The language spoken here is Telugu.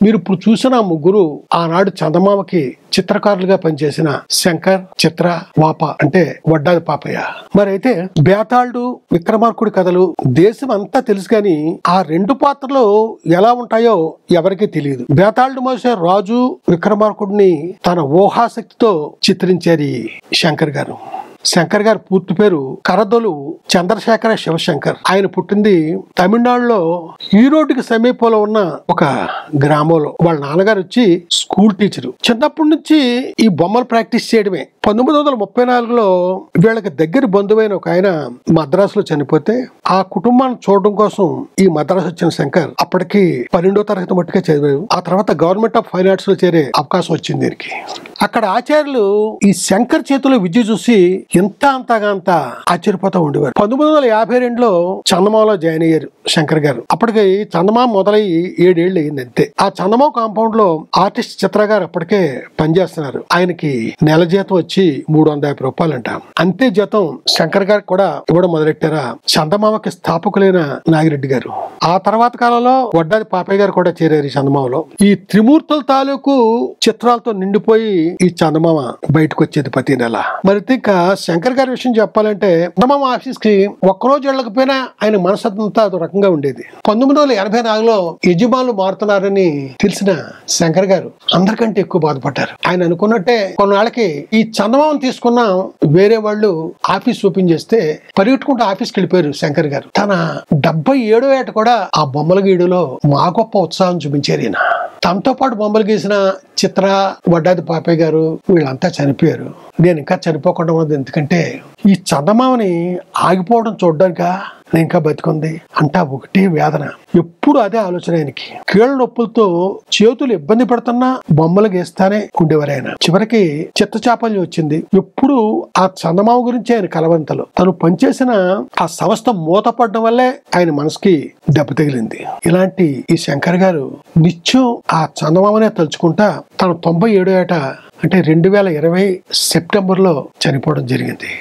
మీరు ఇప్పుడు చూసిన ముగ్గురు ఆనాడు చందమామకి చిత్రకారులుగా పనిచేసిన శంకర్, చిత్ర, వాప అంటే వడ్డాది పాపయ్య. మరైతే బేతాళుడు, విక్రమార్కుడి కథలు దేశం అంతా తెలుసు కానీ ఆ రెండు పాత్రలు ఎలా ఉంటాయో ఎవరికీ తెలియదు. బేతాళుడు మోసే రాజు, విక్రమార్కుడిని తన ఊహాశక్తితో చిత్రించారు శంకర్ గారు. శంకర్ గారి పూర్తి పేరు కరదొలు చంద్రశేఖర శివశంకర్. ఆయన పుట్టింది తమిళనాడులో ఈరోడ్డుకి సమీపంలో ఉన్న ఒక గ్రామంలో. వాళ్ళ నాన్నగారు వచ్చి స్కూల్ టీచరు. చిన్నప్పటి నుంచి ఈ బొమ్మలు ప్రాక్టీస్ చేయడమే. 1934లో వీళ్ళకి దగ్గర బంధువైన ఒక ఆయన మద్రాసులో చనిపోతే ఆ కుటుంబాన్ని చూడడం కోసం ఈ మద్రాసు వచ్చిన శంకర్ అప్పటికి 12వ తరగతి మట్టుకే చదివారు. ఆ తర్వాత గవర్నమెంట్ ఆఫ్ ఫైన్ ఆర్ట్స్ లో చేరే అవకాశం వచ్చింది దీనికి. అక్కడ ఆచార్యులు ఈ శంకర్ చేతిలో విద్య చూసి ఎంత అంతగా అంత ఆశ్చర్యపోతూ ఉండేవారు. 1952లో చందమామలో జాయిన్ అయ్యారు శంకర్ గారు. అప్పటికి చందమామ మొదలయ్యి 7 ఏళ్ళు అయింది అంతే. ఆ చందమామ కాంపౌండ్ లో ఆర్టిస్ట్ చిత్ర గారు అప్పటికే పనిచేస్తున్నారు. ఆయనకి నెల జీతం వచ్చి 350 రూపాయలు అంట. అంతే జీతం శంకర్ గారికి కూడా ఇవ్వడం మొదలెట్టారా చందమామకి స్థాపకులైన నాగిరెడ్డి గారు. ఆ తర్వాత కాలంలో వడ్డాది పాపయ్య గారు కూడా చేరారు ఈ చందమామలో. ఈ త్రిమూర్తుల తాలూకు చిత్రాలతో నిండిపోయి ఈ చందమామ బయటకు వచ్చేది ప్రతి నెల. మరి ఇంకా శంకర్ గారి విషయం చెప్పాలంటే చందమామ ఆఫీస్ కి ఒక్కరోజు వెళ్ళకపోయినా ఆయన మనసంతా అదో రకంగా ఉండేది. 1984లో యజమానులు మారుతున్నారని తెలిసిన శంకర్ గారు అందరికంటే ఎక్కువ బాధపడ్డారు. ఆయన అనుకున్నట్టే కొన్నాళ్ళకి ఈ చందమామను తీసుకున్న వేరే వాళ్ళు ఆఫీస్ ఓపెన్ చేస్తే పరిగెట్టుకుంటూ ఆఫీస్కి వెళ్ళిపోయారు శంకర్ గారు. తన 77వ ఏట కూడా ఆ బొమ్మల గీడులో మా గొప్ప ఉత్సాహం చూపించారు ఈయన. తనతో పాటు బొమ్మలు గీసిన చిత్ర, వడ్డాది పాపయ్య గారు వీళ్ళంతా చనిపోయారు. నేను ఇంకా చనిపోకుండా ఉన్నది ఎందుకంటే ఈ చందమామని ఆగిపోవడం చూడ్డానికా నేను ఇంకా బతికుంది అంటా ఒకటే వేదన. ఎప్పుడు అదే ఆలోచన ఆయనకి. కీళ్ళ నొప్పులతో చేతులు ఇబ్బంది పడుతున్నా బొమ్మలు గీస్తానే ఉండేవారు ఆయన. చివరికి చిత్తచాపల్యం వచ్చింది. ఎప్పుడు ఆ చందమామ గురించి ఆయన కలవంతలు. తను పనిచేసిన ఆ సంస్థ మూతపడడం వల్లే ఆయన మనసుకి దెబ్బ తగిలింది. ఇలాంటి ఈ శంకర్ గారు నిత్యం ఆ చందమామనే తలుచుకుంటా తన 97వ ఏట అంటే 2020 సెప్టెంబర్లో చనిపోవడం జరిగింది.